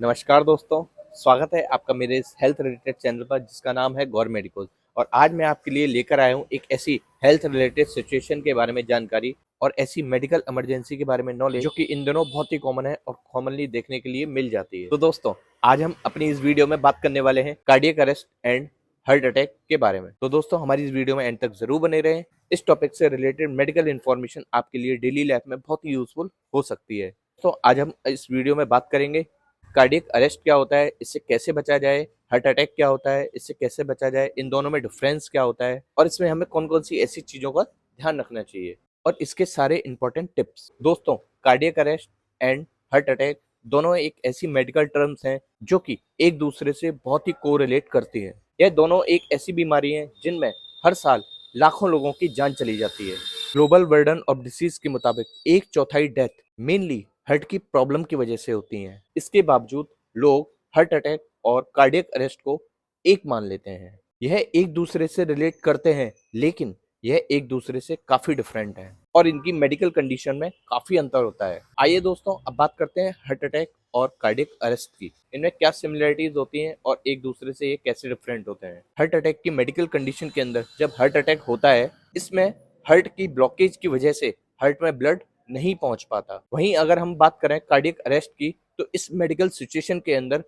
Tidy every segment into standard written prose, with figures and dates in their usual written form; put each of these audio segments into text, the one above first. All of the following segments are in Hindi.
नमस्कार दोस्तों, स्वागत है आपका मेरे इस हेल्थ रिलेटेड चैनल पर जिसका नाम है गौर मेडिकल। और आज मैं आपके लिए लेकर आया हूँ एक ऐसी हेल्थ रिलेटेड सिचुएशन के बारे में जानकारी और ऐसी मेडिकल इमरजेंसी के बारे में नॉलेज जो कि इन दिनों बहुत ही कॉमन है और कॉमनली देखने के लिए मिल जाती है। तो दोस्तों, आज हम अपनी इस वीडियो में बात करने वाले हैं cardiac arrest and heart attack के बारे में। तो दोस्तों, हमारी इस वीडियो में एंड तक जरूर बने रहें। इस टॉपिक से रिलेटेड मेडिकल इन्फॉर्मेशन आपके लिए डेली लाइफ में बहुत ही यूजफुल हो सकती है। तो आज हम इस वीडियो में बात करेंगे कार्डियक अरेस्ट क्या होता है, इससे कैसे बचा जाए, हार्ट अटैक क्या होता है, इससे कैसे बचा जाए, इन दोनों में डिफरेंस क्या होता है और इसमें हमें कौन कौन सी ऐसी चीजों का ध्यान रखना चाहिए और इसके सारे इंपॉर्टेंट टिप्स। दोस्तों, cardiac arrest and heart attack दोनों एक ऐसी मेडिकल टर्म्स हैं जो कि एक दूसरे से बहुत ही कोरिलेट करती हैं। यह दोनों एक ऐसी बीमारी हैं जिनमें हर साल लाखों लोगों की जान चली जाती है। ग्लोबल बर्डन ऑफ डिसीज के मुताबिक एक चौथाई डेथ मेनली हार्ट की प्रॉब्लम की वजह से होती हैं। इसके बावजूद लोग हार्ट अटैक और कार्डियक अरेस्ट को एक मान लेते हैं। यह एक दूसरे से रिलेट करते हैं, लेकिन यह एक दूसरे से काफी डिफरेंट है और इनकी मेडिकल कंडीशन में काफी अंतर होता है। आइए दोस्तों, अब बात करते हैं हार्ट अटैक और कार्डियक अरेस्ट की। इनमें क्या सिमिलरिटीज होती हैं और एक दूसरे से ये कैसे डिफरेंट होते हैं। हार्ट अटैक की मेडिकल कंडीशन के अंदर जब हार्ट अटैक होता है, इसमें हार्ट की ब्लॉकेज की वजह से हार्ट में ब्लड नहीं पहुंच पाता। वहीं अगर हम बात करें कार्डियक अरेस्ट की, तो इस मेडिकल सिचुएशन के अंदर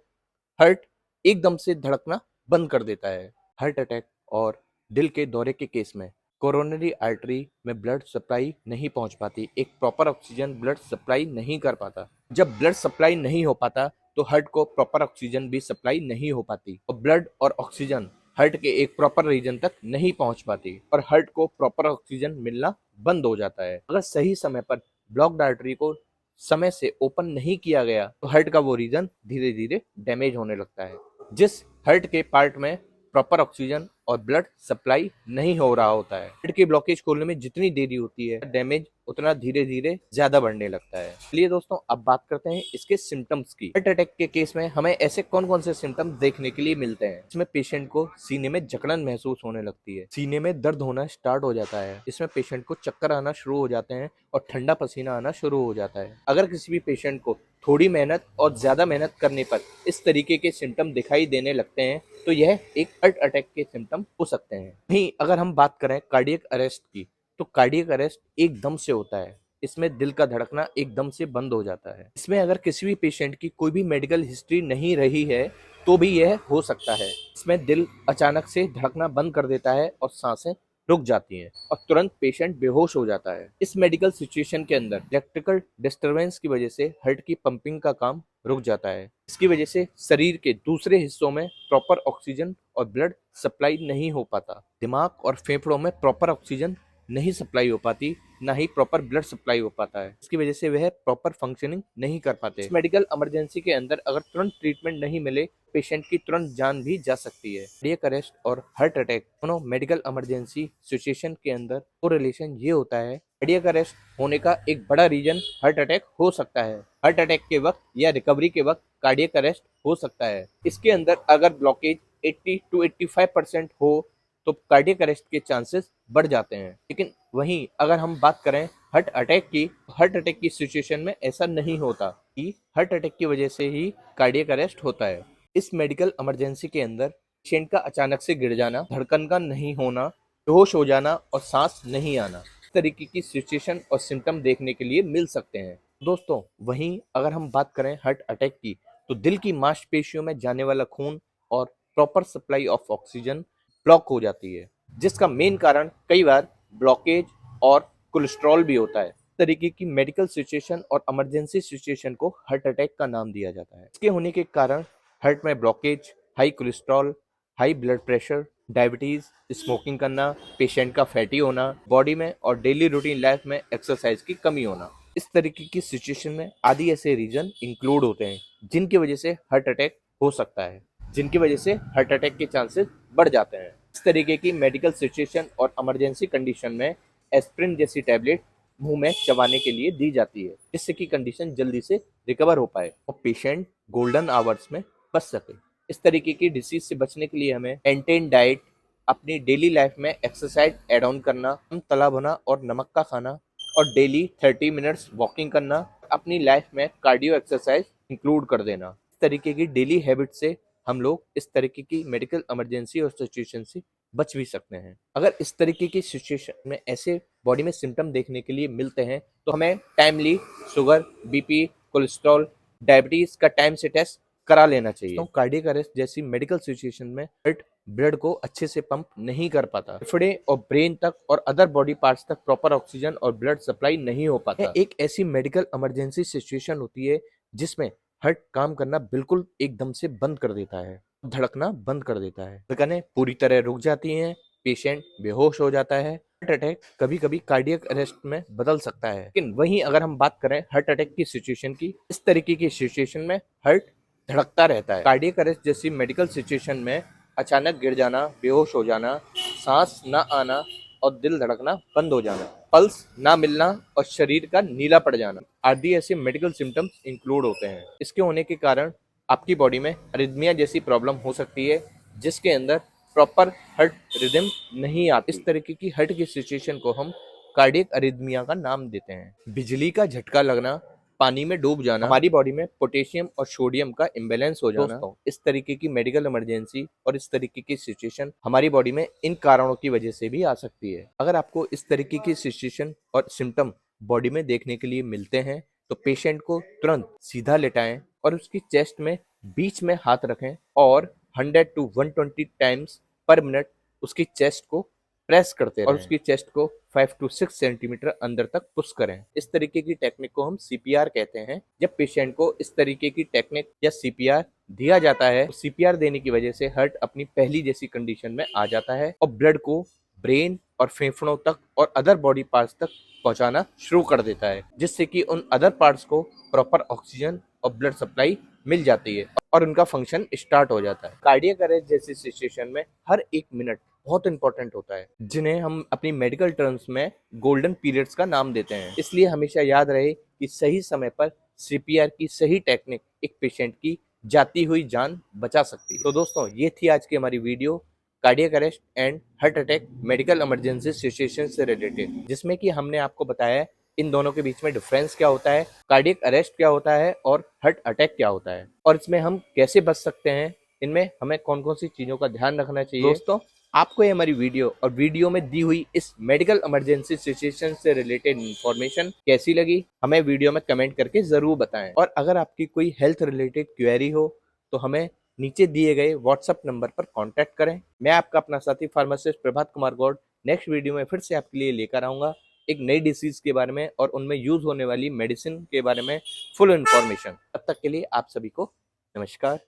हार्ट एकदम से धड़कना बंद कर देता है। हार्ट अटैक और दिल के दौरे के केस में कोरोनरी आर्टरी में ब्लड सप्लाई नहीं पहुंच पाती, एक प्रॉपर ऑक्सीजन ब्लड सप्लाई नहीं कर पाता। जब ब्लड सप्लाई नहीं हो पाता तो हार्ट को प्रॉपर ऑक्सीजन भी सप्लाई नहीं हो पाती और ब्लड और ऑक्सीजन हार्ट के एक प्रॉपर रीजन तक नहीं पहुंच पाती और हार्ट को प्रॉपर ऑक्सीजन मिलना बंद हो जाता है। अगर सही समय पर ब्लॉक्ड आर्टरी को समय से ओपन नहीं किया गया तो हार्ट का वो रीजन धीरे धीरे डैमेज होने लगता है। जिस हार्ट के पार्ट में प्रॉपर ऑक्सीजन और ब्लड सप्लाई नहीं हो रहा होता है, हार्ट की ब्लॉकेज खोलने में जितनी देरी होती है, डैमेज उतना धीरे धीरे ज्यादा बढ़ने लगता है। चलिए दोस्तों, अब बात करते हैं इसके सिम्टम्स की। हार्ट अटैक के केस में हमें ऐसे कौन कौन से सिम्टम्स देखने के लिए मिलते हैं। इसमें पेशेंट को सीने में जकड़न महसूस होने लगती है, सीने में दर्द होना स्टार्ट हो जाता है, इसमें पेशेंट को चक्कर आना शुरू हो जाते हैं और ठंडा पसीना आना शुरू हो जाता है। अगर किसी भी पेशेंट को थोड़ी मेहनत और ज्यादा मेहनत करने पर इस तरीके के सिम्टम दिखाई देने लगते हैं तो यह एक हार्ट अटैक के सिम्टम हो सकते हैं। वहीं अगर हम बात करें कार्डियक अरेस्ट की, तो कार्डियक अरेस्ट एकदम से होता है। इसमें दिल का धड़कना एकदम से बंद हो जाता है। इसमें अगर किसी भी पेशेंट की कोई भी मेडिकल हिस्ट्री नहीं रही है तो भी यह हो सकता है। इसमें दिल अचानक से धड़कना बंद कर देता है और सांसें रुक जाती हैं और तुरंत पेशेंट बेहोश हो जाता है। इस मेडिकल सिचुएशन के अंदर इलेक्ट्रिकल डिस्टरबेंस की वजह से हार्ट की पंपिंग का काम रुक जाता है। इसकी वजह से शरीर के दूसरे हिस्सों में प्रॉपर ऑक्सीजन और ब्लड सप्लाई नहीं हो पाता। दिमाग और फेफड़ों में प्रॉपर ऑक्सीजन नहीं सप्लाई हो पाती, ना ही प्रॉपर ब्लड सप्लाई हो पाता है। इसकी वजह से वह प्रॉपर फंक्शनिंग नहीं कर पाते। इस मेडिकल इमरजेंसी के अंदर अगर तुरंत ट्रीटमेंट नहीं मिले, पेशेंट की तुरंत जान भी जा सकती है। कार्डियक अरेस्ट और हार्ट अटैक दोनों मेडिकल इमरजेंसी सिचुएशन के अंदर कोरिलेशन ये होता है, कार्डियक अरेस्ट होने का एक बड़ा रीजन हार्ट अटैक हो सकता है। हार्ट अटैक के वक्त या रिकवरी के वक्त कार्डियक अरेस्ट हो सकता है। इसके अंदर अगर ब्लॉकेज 80 to 85% हो तो कार्डियक अरेस्ट के चांसेस बढ़ जाते हैं। लेकिन वहीं अगर हम बात करें हार्ट अटैक की, हार्ट अटैक की सिचुएशन में ऐसा नहीं होता कि हार्ट अटैक की वजह से ही कार्डियक अरेस्ट होता है। इस मेडिकल इमरजेंसी के अंदर पेशेंट का अचानक से गिर जाना, धड़कन का नहीं होना, बेहोश हो जाना और सांस नहीं आना, इस तरीके की सिचुएशन और सिम्टम देखने के लिए मिल सकते हैं। दोस्तों, वहीं अगर हम बात करें हार्ट अटैक की, तो दिल की मांसपेशियों में जाने वाला खून और proper supply of oxygen block हो जाती है, जिसका मेन कारण कई बार ब्लॉकेज और कोलेस्ट्रॉल भी होता है। इस तरीके की मेडिकल सिचुएशन और इमरजेंसी सिचुएशन को हार्ट अटैक का नाम दिया जाता है। इसके होने के कारण हार्ट में blockage, high cholesterol, high blood pressure, diabetes, smoking करना, पेशेंट का फैटी होना, बॉडी में और डेली रूटीन लाइफ में एक्सरसाइज की कमी होना, इस तरीके की सिचुएशन में आदि ऐसे रीजन इंक्लूड होते हैं जिनकी वजह से हार्ट अटैक हो सकता है, जिनकी वजह से हार्ट अटैक के चांसेस बढ़ जाते हैं। इस तरीके की मेडिकल सिचुएशन और इमरजेंसी कंडीशन में एस्प्रिन जैसी टैबलेट मुंह में चबाने के लिए दी जाती है, जिससे कि कंडीशन जल्दी से रिकवर हो पाए और पेशेंट गोल्डन आवर्स में बच सके। इस तरीके की डिसीज से बचने के लिए हमें मेंटेन डाइट, अपनी डेली लाइफ में एक्सरसाइज एड ऑन करना, कम तला भुना और नमक का खाना और डेली 30 मिनट्स वॉकिंग करना, अपनी लाइफ में कार्डियो एक्सरसाइज इंक्लूड कर देना। तरीके की डेली हैबिट से हम लोग इस तरीके की मेडिकल इमरजेंसी और सिचुएशन से बच भी सकते हैं। अगर इस तरीके की सिचुएशन में ऐसे बॉडी में सिम्टम देखने के लिए मिलते हैं तो हमें timely sugar, BP, cholesterol, diabetes का टाइम से टेस्ट करा लेना चाहिए। तो कार्डियक अरेस्ट जैसी मेडिकल सिचुएशन में हार्ट ब्लड को अच्छे से पंप नहीं कर पाता, फेफड़े और ब्रेन तक और अदर बॉडी पार्ट्स तक प्रॉपर ऑक्सीजन और ब्लड सप्लाई नहीं हो पाता। एक ऐसी मेडिकल इमरजेंसी सिचुएशन होती है जिसमें हार्ट काम करना बिल्कुल एकदम से बंद कर देता है, धड़कना बंद कर देता है, धड़कनें पूरी तरह रुक जाती हैं, पेशेंट बेहोश हो जाता है। हार्ट अटैक कभी कभी कार्डियक अरेस्ट में बदल सकता है। लेकिन वहीं अगर हम बात करें हार्ट अटैक की सिचुएशन की, इस तरीके की सिचुएशन में हार्ट धड़कता रहता है। कार्डियक अरेस्ट जैसी मेडिकल सिचुएशन में अचानक गिर जाना, बेहोश हो जाना, सांस ना आना और दिल धड़कना बंद हो जाना, पल्स ना मिलना और शरीर का नीला पड़ जाना आदि ऐसे मेडिकल सिम्टम्स इंक्लूड होते हैं। इसके होने के कारण आपकी बॉडी में अरिथमिया जैसी प्रॉब्लम हो सकती है जिसके अंदर प्रॉपर हार्ट रिदम नहीं आती। इस तरीके की हार्ट की सिचुएशन को हम कार्डियक अरिथमिया का नाम देते हैं। बिजली का झटका लगना, पानी में डूब जाना, हमारी बॉडी में पोटेशियम और सोडियम का इम्बेलेंस हो जाना, इस तरीके की मेडिकल इमरजेंसी और इस तरीके की सिचुएशन हमारी बॉडी में इन कारणों की वजह से भी आ सकती है। अगर आपको इस तरीके की सिचुएशन और सिम्टम बॉडी में देखने के लिए मिलते हैं तो पेशेंट को तुरंत सीधा लेटाएं और उसकी चेस्ट में बीच में हाथ रखें और 100 to 120 टाइम्स पर मिनट उसकी चेस्ट को प्रेस करते रहें और उसकी चेस्ट को 5 to 6 सेंटीमीटर अंदर तक पुश करें। इस तरीके की टेक्निक को हम सीपीआर कहते हैं। जब पेशेंट को इस तरीके की टेक्निक या सीपीआर दिया जाता है तो सीपीआर देने की वजह से हार्ट अपनी पहली जैसी कंडीशन में आ जाता है और ब्लड को ब्रेन और फेफड़ों तक और अदर बॉडी पार्ट्स तक पहुंचाना शुरू कर देता है, जिससे कि उन अदर पार्ट्स को प्रॉपर ऑक्सीजन और ब्लड सप्लाई मिल जाती है और उनका फंक्शन स्टार्ट हो जाता है। कार्डियक अरेस्ट जैसी सिचुएशन में हर एक मिनट बहुत इंपॉर्टेंट होता है, जिन्हें हम अपनी मेडिकल टर्म्स में गोल्डन पीरियड्स का नाम देते हैं। इसलिए हमेशा याद रहे कि सही समय पर सीपीआर की सही टेक्निक एक पेशेंट की जाती हुई जान बचा सकती है। तो दोस्तों, ये थी आज की हमारी video cardiac arrest and heart attack medical emergency situation से रिलेटेड, जिसमें कि हमने आपको बताया इन दोनों के बीच में डिफरेंस क्या होता है, कार्डियक अरेस्ट क्या होता है और हार्ट अटैक क्या होता है और इसमें हम कैसे बच सकते हैं, इनमें हमें कौन कौन सी चीजों का ध्यान रखना चाहिए। दोस्तों, आपको ये हमारी वीडियो और वीडियो में दी हुई इस मेडिकल इमरजेंसी सिचुएशन से रिलेटेड इंफॉर्मेशन कैसी लगी, हमें वीडियो में कमेंट करके जरूर बताएं। और अगर आपकी कोई हेल्थ रिलेटेड क्वेरी हो तो हमें नीचे दिए गए व्हाट्सएप नंबर पर कांटेक्ट करें। मैं आपका अपना साथी pharmacist Prabhat Kumar Gaur next video में फिर से आपके लिए लेकर आऊंगा एक नई डिसीज के बारे में और उनमें यूज होने वाली मेडिसिन के बारे में फुल इंफॉर्मेशन। तब तक के लिए आप सभी को नमस्कार।